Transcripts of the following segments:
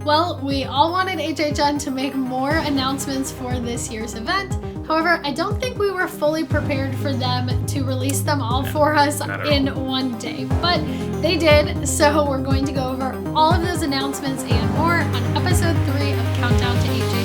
Well, we all wanted HHN to make more announcements for this year's event. However, I don't think we were fully prepared for them to release them all for us in one day, but they did. So we're going to go over all of those announcements and more on episode 3 of Countdown to HHN.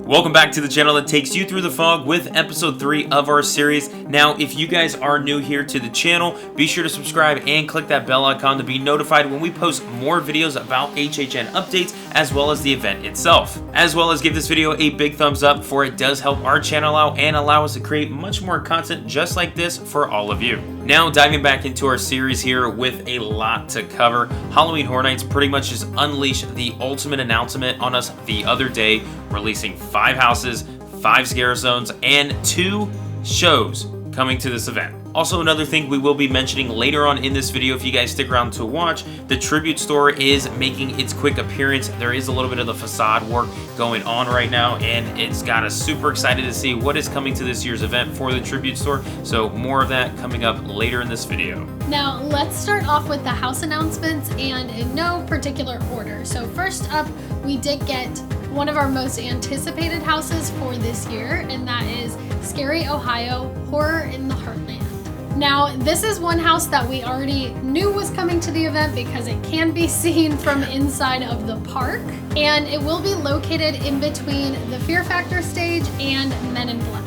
Welcome back to the channel that takes you through the fog with episode 3 of our series. Now, if you guys are new here to the channel, be sure to subscribe and click that bell icon to be notified when we post more videos about HHN updates as well as the event itself. As well as give this video a big thumbs up, for it does help our channel out and allow us to create much more content just like this for all of you. Now, diving back into our series here with a lot to cover, Halloween Horror Nights pretty much just unleashed the ultimate announcement on us the other day, releasing 5 houses, 5 scare zones, and 2 shows coming to this event. Also, another thing we will be mentioning later on in this video, if you guys stick around to watch, the tribute store is making its quick appearance. There is a little bit of the facade work going on right now, and it's got us super excited to see what is coming to this year's event for the tribute store. So more of that coming up later in this video. Now, let's start off with the house announcements, and in no particular order. So first up, we did get one of our most anticipated houses for this year, and that is Scarey, Ohio, Horror in the Heartland. Now, this is one house that we already knew was coming to the event because it can be seen from inside of the park, and it will be located in between the Fear Factor stage and Men in Black.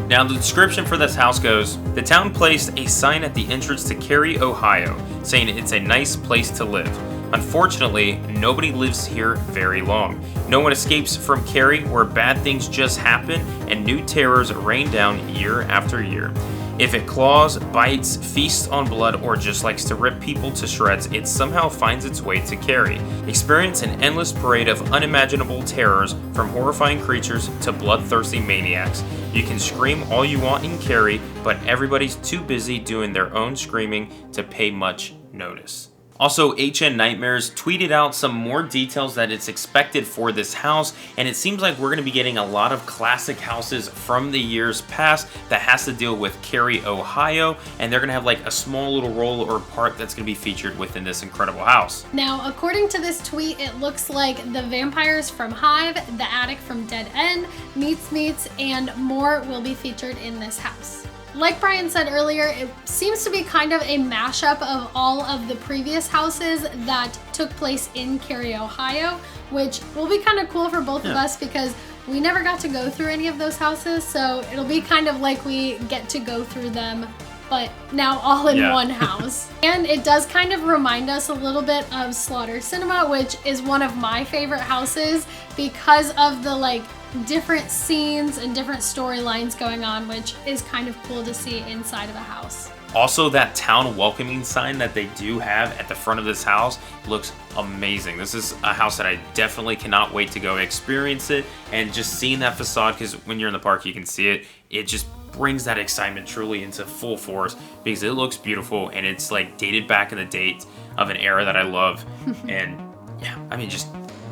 Now, the description for this house goes, the town placed a sign at the entrance to Scarey, Ohio, saying it's a nice place to live. Unfortunately, nobody lives here very long. No one escapes from Scarey, where bad things just happen and new terrors rain down year after year. If it claws, bites, feasts on blood, or just likes to rip people to shreds, it somehow finds its way to Scarey. Experience an endless parade of unimaginable terrors, from horrifying creatures to bloodthirsty maniacs. You can scream all you want in Scarey, but everybody's too busy doing their own screaming to pay much notice. Also, HN Nightmares tweeted out some more details that it's expected for this house, and it seems like we're going to be getting a lot of classic houses from the years past that has to deal with Scarey, Ohio, and they're going to have like a small little role or part that's going to be featured within this incredible house. Now, according to this tweet, it looks like the vampires from Hive, the attic from Dead End, Meets, and more will be featured in this house. Like Brian said earlier, it seems to be kind of a mashup of all of the previous houses that took place in Scarey, Ohio, which will be kind of cool for both of us because we never got to go through any of those houses, so it'll be kind of like we get to go through them, but now all in one house. And it does kind of remind us a little bit of Slaughter Cinema, which is one of my favorite houses because of the different scenes and different storylines going on, which is kind of cool to see inside of a house. Also, that town welcoming sign that they do have at the front of this house looks amazing. This is a house that I definitely cannot wait to go experience it, and just seeing that facade, because when you're in the park you can see it, it just brings that excitement truly into full force because it looks beautiful and it's like dated back in the date of an era that I love. And yeah, I mean, just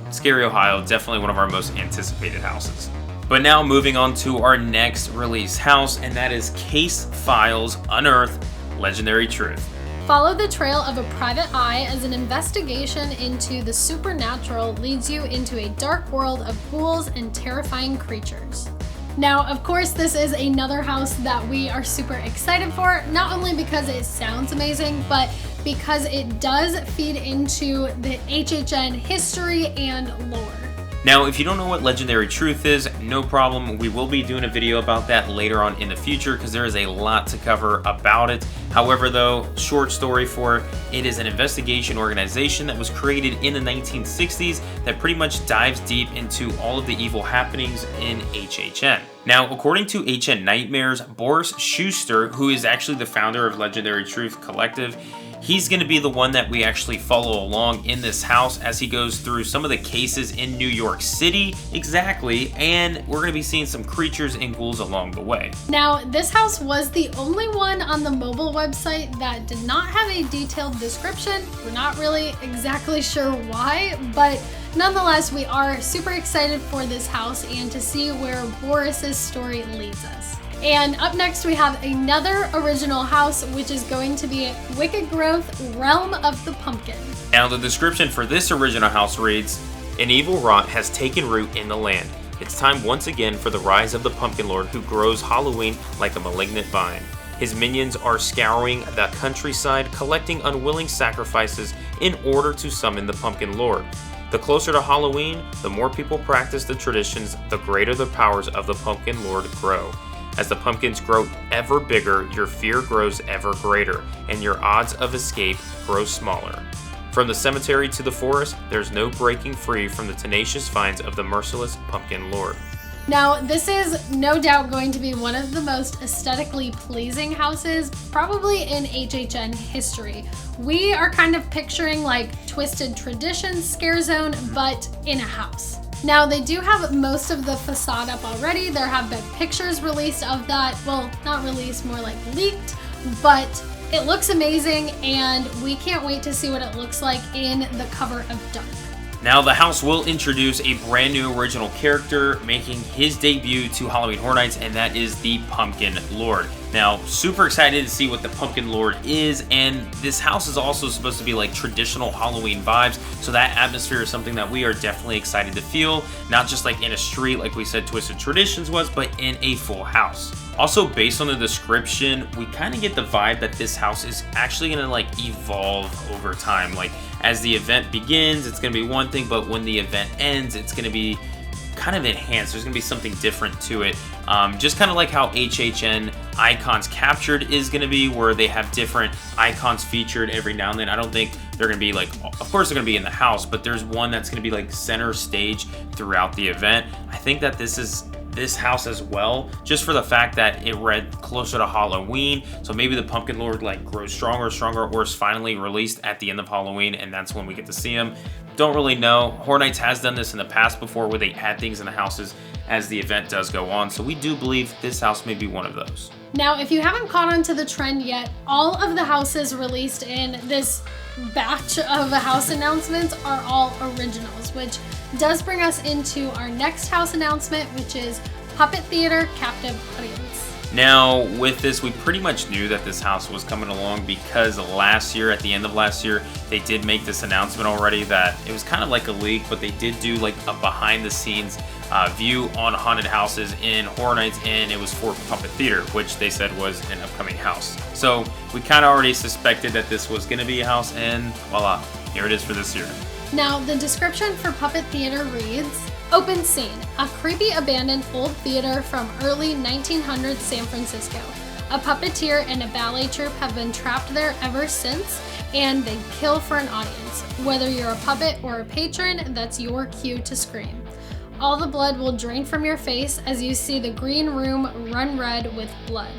Scarey, Ohio, definitely one of our most anticipated houses. But now moving on to our next release house, and that is Casefiles Unearthed Legendary Truth. Follow the trail of a private eye as an investigation into the supernatural leads you into a dark world of ghouls and terrifying creatures. Now, of course, this is another house that we are super excited for, not only because it sounds amazing, but because it does feed into the HHN history and lore. Now, if you don't know what Legendary Truth is, no problem. We will be doing a video about that later on in the future because there is a lot to cover about it. However, though, short story for it, it is an investigation organization that was created in the 1960s that pretty much dives deep into all of the evil happenings in HHN. Now, according to HN Nightmares, Boris Schuster, who is actually the founder of Legendary Truth Collective, he's going to be the one that we actually follow along in this house as he goes through some of the cases in New York City, exactly, and we're going to be seeing some creatures and ghouls along the way. Now, this house was the only one on the mobile website that did not have a detailed description. We're not really exactly sure why, but nonetheless, we are super excited for this house and to see where Boris's story leads us. And up next, we have another original house, which is going to be Wicked Growth, Realm of the Pumpkin. Now, the description for this original house reads, "An evil rot has taken root in the land. It's time once again for the rise of the Pumpkin Lord who grows Halloween like a malignant vine. His minions are scouring the countryside, collecting unwilling sacrifices in order to summon the Pumpkin Lord. The closer to Halloween, the more people practice the traditions, the greater the powers of the Pumpkin Lord grow. As the pumpkins grow ever bigger, your fear grows ever greater, and your odds of escape grow smaller. From the cemetery to the forest, there's no breaking free from the tenacious vines of the merciless Pumpkin Lord." Now, this is no doubt going to be one of the most aesthetically pleasing houses, probably in HHN history. We are kind of picturing like Twisted Traditions Scare Zone, but in a house. Now, they do have most of the facade up already. There have been pictures released of that. Well, not released, more like leaked, but it looks amazing and we can't wait to see what it looks like in the cover of Dark. Now, the house will introduce a brand new original character making his debut to Halloween Horror Nights, and that is the Pumpkin Lord. Now, super excited to see what the Pumpkin Lord is, and this house is also supposed to be like traditional Halloween vibes, so that atmosphere is something that we are definitely excited to feel, not just like in a street like we said Twisted Traditions was, but in a full house. Also, based on the description, we kind of get the vibe that this house is actually going to like evolve over time. Like as the event begins, it's going to be one thing, but when the event ends, it's going to be kind of enhanced. There's going to be something different to it. Just kind of like how HHN Icons Captured is going to be, where they have different icons featured every now and then. I don't think they're going to be like, of course they're going to be in the house, but there's one that's going to be like center stage throughout the event. I think that this is this house as well, just for the fact that it read closer to Halloween, so maybe the Pumpkin Lord like grows stronger, or is finally released at the end of Halloween, and that's when we get to see him. Don't really know. Horror Nights has done this in the past before, where they add things in the houses as the event does go on, so we do believe this house may be one of those. Now, if you haven't caught on to the trend yet, all of the houses released in this batch of house announcements are all originals, which does bring us into our next house announcement, which is Puppet Theater Captive Audience. Now, with this, we pretty much knew that this house was coming along because last year, at the end of last year, they did make this announcement already that it was kind of like a leak, but they did do like a behind the scenes view on haunted houses in Horror Nights, and it was for Puppet Theater, which they said was an upcoming house. So we kind of already suspected that this was going to be a house, and voila, here it is for this year. Now, the description for Puppet Theater reads, "Open scene, a creepy abandoned old theater from early 1900s San Francisco. A puppeteer and a ballet troupe have been trapped there ever since, and they kill for an audience. Whether you're a puppet or a patron, that's your cue to scream. All the blood will drain from your face as you see the green room run red with blood.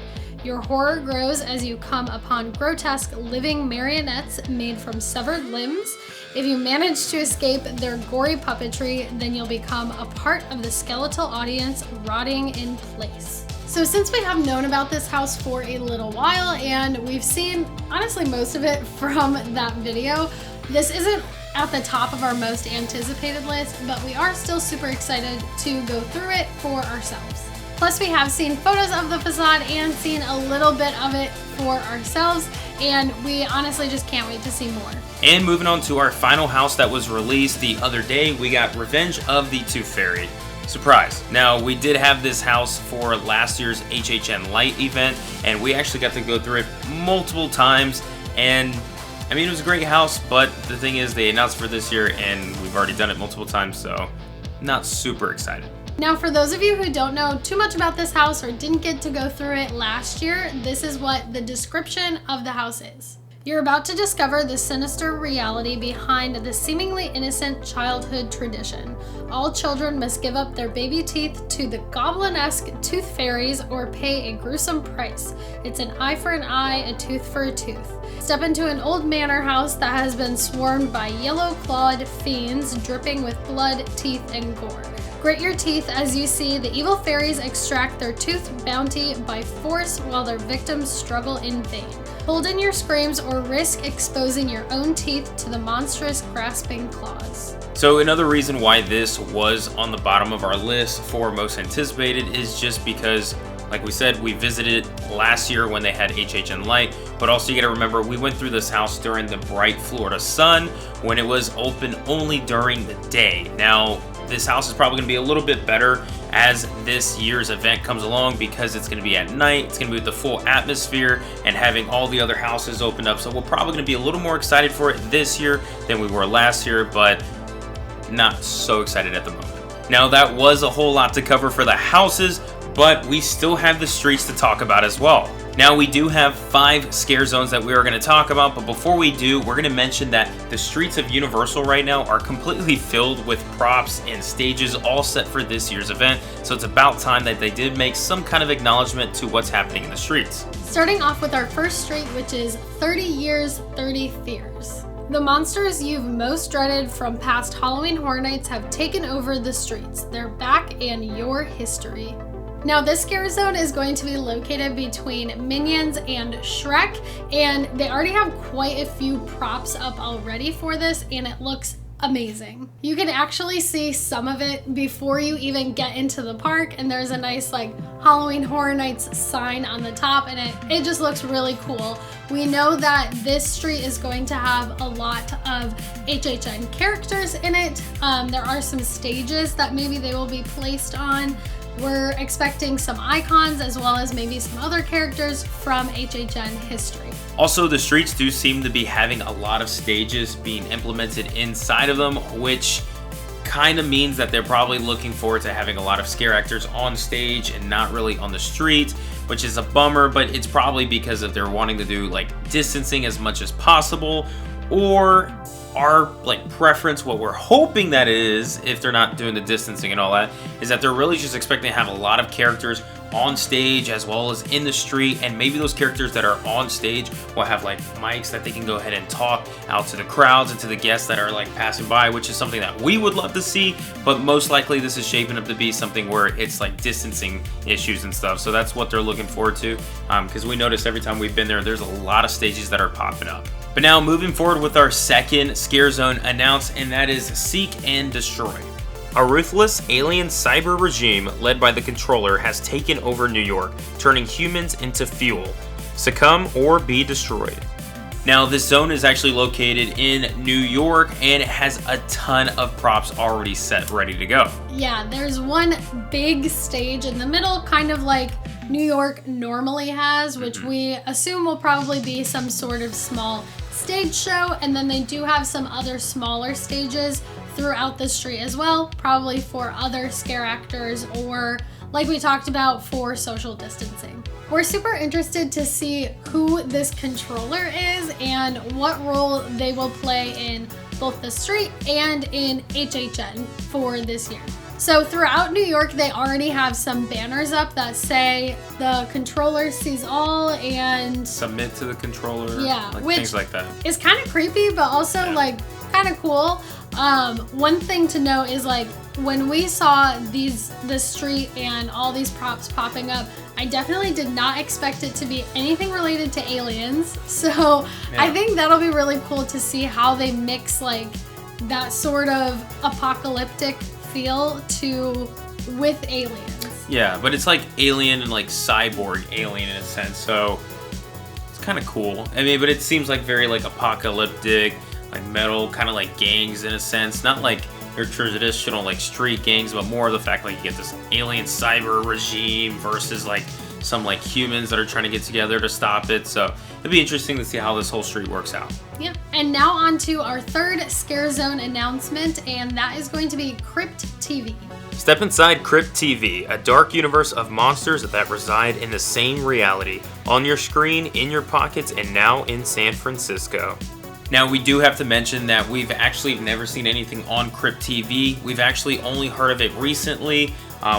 Your horror grows as you come upon grotesque living marionettes made from severed limbs. If you manage to escape their gory puppetry, then you'll become a part of the skeletal audience rotting in place." So since we have known about this house for a little while, and we've seen honestly most of it from that video, this isn't at the top of our most anticipated list, but we are still super excited to go through it for ourselves. Plus, we have seen photos of the facade and seen a little bit of it for ourselves, and we honestly just can't wait to see more. And moving on to our final house that was released the other day, we got Revenge of the Tooth Fairy. Surprise. Now, we did have this house for last year's HHN Light event, and we actually got to go through it multiple times, and I mean, it was a great house, but the thing is, they announced for this year, and we've already done it multiple times, so not super excited. Now, for those of you who don't know too much about this house or didn't get to go through it last year, this is what the description of the house is. You're about to discover the sinister reality behind the seemingly innocent childhood tradition. All children must give up their baby teeth to the goblin-esque tooth fairies or pay a gruesome price. It's an eye for an eye, a tooth for a tooth. Step into an old manor house that has been swarmed by yellow-clawed fiends dripping with blood, teeth, and gore. Grit your teeth as you see the evil fairies extract their tooth bounty by force while their victims struggle in vain. Hold in your screams or risk exposing your own teeth to the monstrous grasping claws. So another reason why this was on the bottom of our list for most anticipated is just because, like we said, we visited last year when they had HHN Light, but also you gotta remember we went through this house during the bright Florida sun when it was open only during the day. Now, this house is probably gonna be a little bit better as this year's event comes along because it's gonna be at night, it's gonna be with the full atmosphere and having all the other houses opened up. So we're probably gonna be a little more excited for it this year than we were last year, but not so excited at the moment. Now that was a whole lot to cover for the houses, but we still have the streets to talk about as well. Now we do have 5 scare zones that we are going to talk about, but before we do, we're going to mention that the streets of Universal right now are completely filled with props and stages all set for this year's event, so it's about time that they did make some kind of acknowledgement to what's happening in the streets. Starting off with our first street, which is 30 Years, 30 Fears. The monsters you've most dreaded from past Halloween Horror Nights have taken over the streets. They're back and your history. Now this scare zone is going to be located between Minions and Shrek, and they already have quite a few props up already for this, and it looks amazing. You can actually see some of it before you even get into the park, and there's a nice like Halloween Horror Nights sign on the top, and it just looks really cool. We know that this street is going to have a lot of HHN characters in it. There are some stages that maybe they will be placed on. We're expecting some icons as well as maybe some other characters from HHN history. Also, the streets do seem to be having a lot of stages being implemented inside of them, which kind of means that they're probably looking forward to having a lot of scare actors on stage and not really on the street, which is a bummer, but it's probably because of they're wanting to do like distancing as much as possible, or our like preference, what we're hoping that is, if they're not doing the distancing and all that, is that they're really just expecting to have a lot of characters on stage as well as in the street, and maybe those characters that are on stage will have like mics that they can go ahead and talk out to the crowds and to the guests that are like passing by, which is something that we would love to see, but most likely this is shaping up to be something where it's like distancing issues and stuff. So that's what they're looking forward to, because we notice every time we've been there, there's a lot of stages that are popping up. But now moving forward with our second scare zone announced, and that is Seek and Destroy. A ruthless alien cyber regime led by the Controller has taken over New York, turning humans into fuel. Succumb or be destroyed. Now this zone is actually located in New York, and it has a ton of props already set ready to go. Yeah, there's one big stage in the middle, kind of like New York normally has, which we assume will probably be some sort of small stage show, and then they do have some other smaller stages throughout the street as well, probably for other scare actors or, like we talked about, for social distancing. We're super interested to see who this Controller is and what role they will play in both the street and in HHN for this year. So throughout New York, they already have some banners up that say the Controller sees all and submit to the Controller, yeah, like which things like that. Is kind of creepy, but also like kind of cool. One thing to note is like when we saw the street and all these props popping up, I definitely did not expect it to be anything related to aliens. So I think that'll be really cool to see how they mix like that sort of apocalyptic feel with aliens. Yeah, but it's like alien and like cyborg alien in a sense, so it's kind of cool. I mean, but it seems like very like apocalyptic, like metal, kind of like gangs in a sense. Not like your traditional like street gangs, but more of the fact like you get this alien cyber regime versus like some like humans that are trying to get together to stop it. So it'll be interesting to see how this whole street works out. Yeah, and now on to our third scare zone announcement, and that is going to be CryptTV. Step inside CryptTV, a dark universe of monsters that reside in the same reality, on your screen, in your pockets, and now in San Francisco. Now, we do have to mention that we've actually never seen anything on CryptTV. We've actually only heard of it recently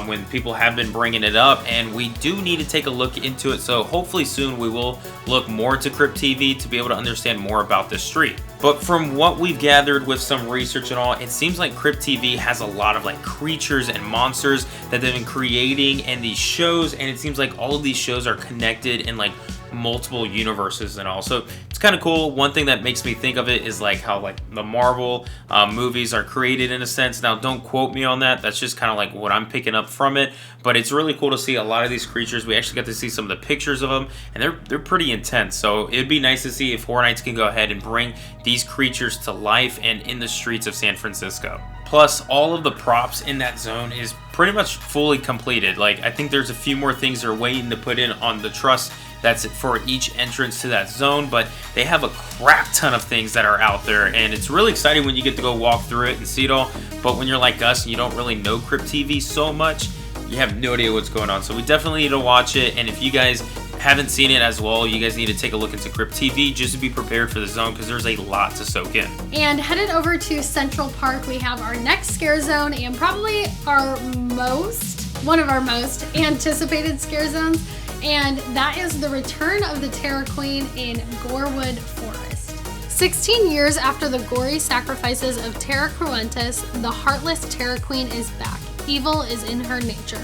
when people have been bringing it up, and we do need to take a look into it. So hopefully soon we will look more to CryptTV to be able to understand more about this street. But from what we've gathered with some research and all, it seems like CryptTV has a lot of like creatures and monsters that they've been creating in these shows, and it seems like all of these shows are connected in like multiple universes and all. So it's kind of cool. One thing that makes me think of it is like how like the Marvel movies are created in a sense. Now, don't quote me on that. That's just kind of like what I'm picking up from it. But it's really cool to see a lot of these creatures. We actually got to see some of the pictures of them, and they're pretty intense. So it'd be nice to see if Horror Nights can go ahead and bring these creatures to life and in the streets of San Francisco. Plus, all of the props in that zone is pretty much fully completed. Like, I think there's a few more things they're waiting to put in on the truss that's it for each entrance to that zone, but they have a crap ton of things that are out there, and it's really exciting when you get to go walk through it and see it all. But when you're like us and you don't really know CryptTV so much, you have no idea what's going on. So we definitely need to watch it, and if you guys haven't seen it as well, you guys need to take a look into CryptTV just to be prepared for the zone, because there's a lot to soak in. And headed over to Central Park, we have our next scare zone, and probably one of our most anticipated scare zones, and that is the return of the Terror Queen in Gorewood Forest. 16 years after the gory sacrifices of Terra Cruentus, the heartless Terror Queen is back. Evil is in her nature.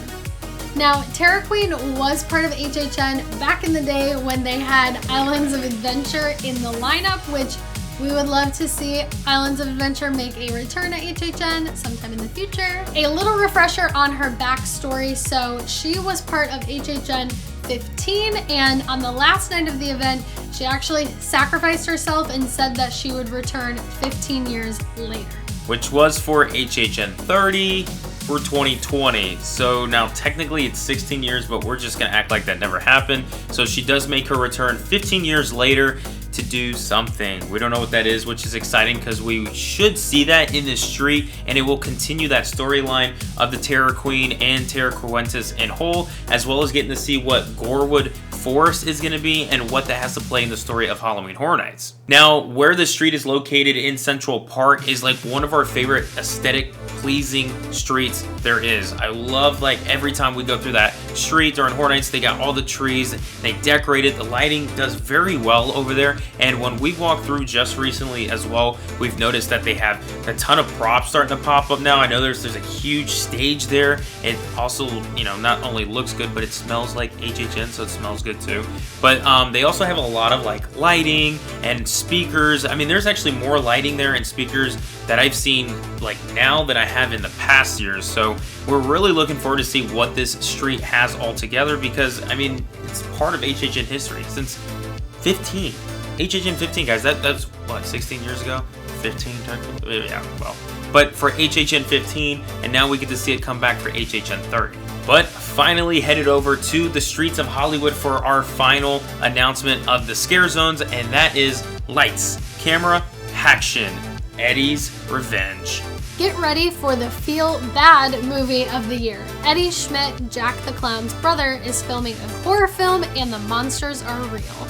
Now, Terror Queen was part of HHN back in the day when they had Islands of Adventure in the lineup, which we would love to see Islands of Adventure make a return at HHN sometime in the future. A little refresher on her backstory. So she was part of HHN 15, and on the last night of the event, she actually sacrificed herself and said that she would return 15 years later. Which was for HHN 30 for 2020. So now technically it's 16 years, but we're just gonna act like that never happened. So she does make her return 15 years later to do something. We don't know what that is, which is exciting because we should see that in the street, and it will continue that storyline of the Terror Queen and Terra Cruentus in whole, as well as getting to see what Gorewood Forest is going to be and what that has to play in the story of Halloween Horror Nights. Now, where the street is located in Central Park is like one of our favorite aesthetic pleasing streets there is. I love, like, every time we go through that street during Horror Nights, they got all the trees, they decorate it, the lighting does very well over there. And when we've walked through just recently as well, we've noticed that they have a ton of props starting to pop up now. I know there's a huge stage there. It also, you know, not only looks good, but it smells like HHN, so it smells good too. But they also have a lot of like lighting and speakers. I mean, there's actually more lighting there and speakers that I've seen like now than I have in the past years. So we're really looking forward to see what this street has all together, because I mean, it's part of HHN history since 15. HHN 15, guys, that's what, 16 years ago? 15 technically? Yeah, well. But for HHN 15, and now we get to see it come back for HHN 30. But finally headed over to the streets of Hollywood for our final announcement of the scare zones, and that is Lights, Camera, Hacktion, Eddie's Revenge. Get ready for the Feel Bad movie of the year. Eddie Schmidt, Jack the Clown's brother, is filming a horror film, and the monsters are real.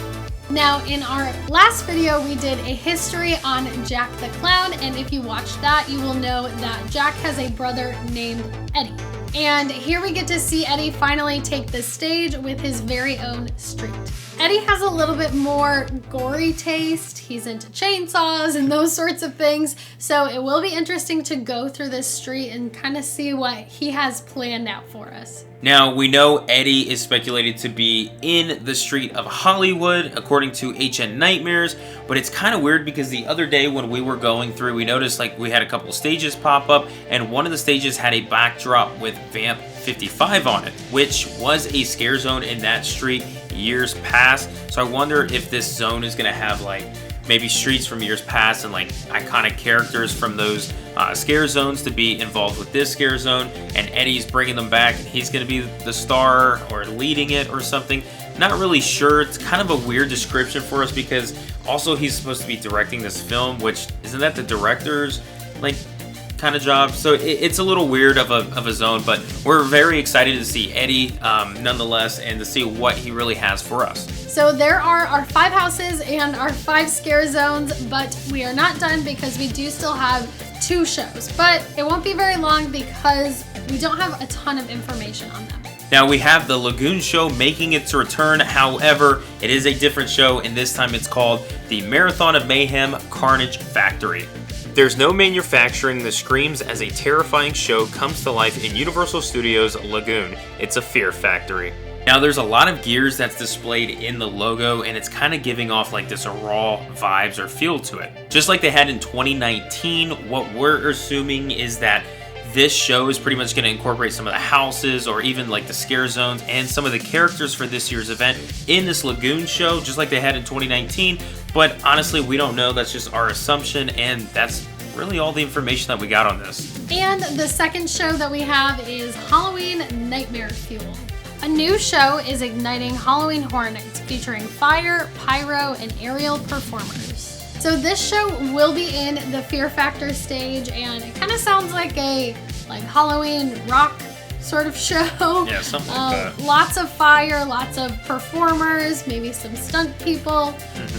Now, in our last video, we did a history on Jack the Clown, and if you watched that, you will know that Jack has a brother named Eddie. And here we get to see Eddie finally take the stage with his very own street. Eddie has a little bit more gory taste. He's into chainsaws and those sorts of things. So it will be interesting to go through this street and kind of see what he has planned out for us. Now, we know Eddie is speculated to be in the street of Hollywood, according to HN Nightmares, but it's kind of weird because the other day when we were going through, we noticed like we had a couple stages pop up, and one of the stages had a backdrop with Vamp 55 on it, which was a scare zone in that street years past. So I wonder if this zone is going to have like maybe streets from years past and like iconic characters from those scare zones to be involved with this scare zone, and Eddie's bringing them back and he's going to be the star or leading it or something. Not really sure. It's kind of a weird description for us because also he's supposed to be directing this film, which isn't that the director's like kind of job, so it's a little weird of a zone, but we're very excited to see Eddie nonetheless, and to see what he really has for us. So there are our 5 houses and our 5 scare zones, but we are not done because we do still have 2 shows, but it won't be very long because we don't have a ton of information on them. Now we have the Lagoon show making its return. However, it is a different show, and this time it's called the Marathon of Mayhem Carnage Factory. There's no manufacturing the screams as a terrifying show comes to life in Universal Studios Lagoon. It's a fear factory. Now there's a lot of gears that's displayed in the logo, and it's kind of giving off like this raw vibes or feel to it. Just like they had in 2019, what we're assuming is that this show is pretty much going to incorporate some of the houses or even like the scare zones and some of the characters for this year's event in this Lagoon show, just like they had in 2019. But honestly, we don't know. That's just our assumption, and that's really all the information that we got on this. And the second show that we have is Halloween Nightmare Fuel. A new show is igniting Halloween Horror Nights featuring fire, pyro, and aerial performers. So this show will be in the Fear Factor stage, and it kind of sounds like a Halloween rock sort of show. Yeah, something like that. Lots of fire, lots of performers, maybe some stunt people.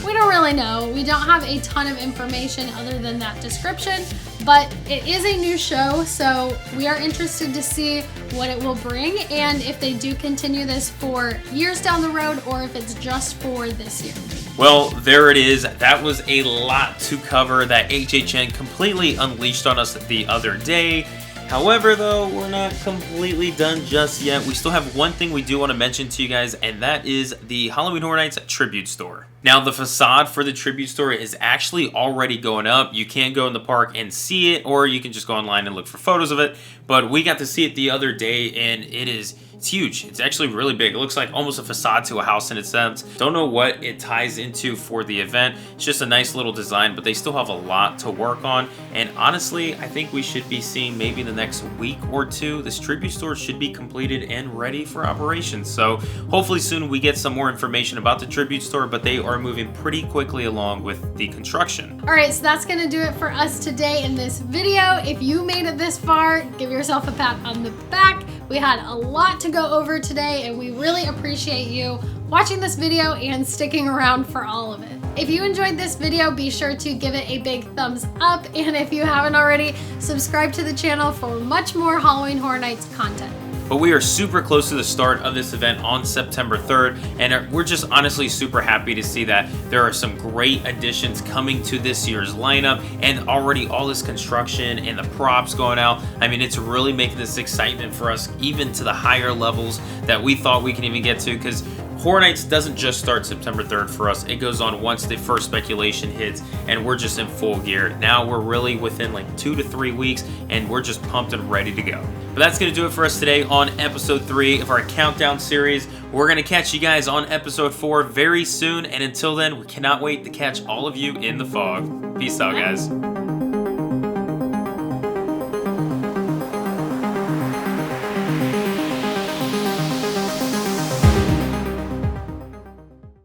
We don't really know. We don't have a ton of information other than that description, but it is a new show, so we are interested to see what it will bring and if they do continue this for years down the road or if it's just for this year. Well, there it is. That was a lot to cover that HHN completely unleashed on us the other day. However, though, we're not completely done just yet. We still have one thing we do want to mention to you guys, and that is the Halloween Horror Nights Tribute Store. Now, the facade for the Tribute Store is actually already going up. You can go in the park and see it, or you can just go online and look for photos of it. But we got to see it the other day, and it's huge. It's actually really big. It looks like almost a facade to a house in its sense. Don't know what it ties into for the event. It's just a nice little design, but they still have a lot to work on. And honestly, I think we should be seeing maybe in the next week or 2, this Tribute Store should be completed and ready for operations. So hopefully soon we get some more information about the Tribute Store, but they are moving pretty quickly along with the construction. All right, so that's gonna do it for us today in this video. If you made it this far, give yourself a pat on the back. We had a lot to go over today, and we really appreciate you watching this video and sticking around for all of it. If you enjoyed this video, be sure to give it a big thumbs up, and if you haven't already, subscribe to the channel for much more Halloween Horror Nights content. But we are super close to the start of this event on September 3rd, and we're just honestly super happy to see that there are some great additions coming to this year's lineup, and already all this construction and the props going out. I mean, it's really making this excitement for us even to the higher levels that we thought we could even get to, because Horror Nights doesn't just start September 3rd for us. It goes on once the first speculation hits, and we're just in full gear. Now we're really within like 2 to 3 weeks, and we're just pumped and ready to go. But that's going to do it for us today on episode 3 of our countdown series. We're going to catch you guys on episode 4 very soon, and until then, we cannot wait to catch all of you in the fog. Peace out, guys.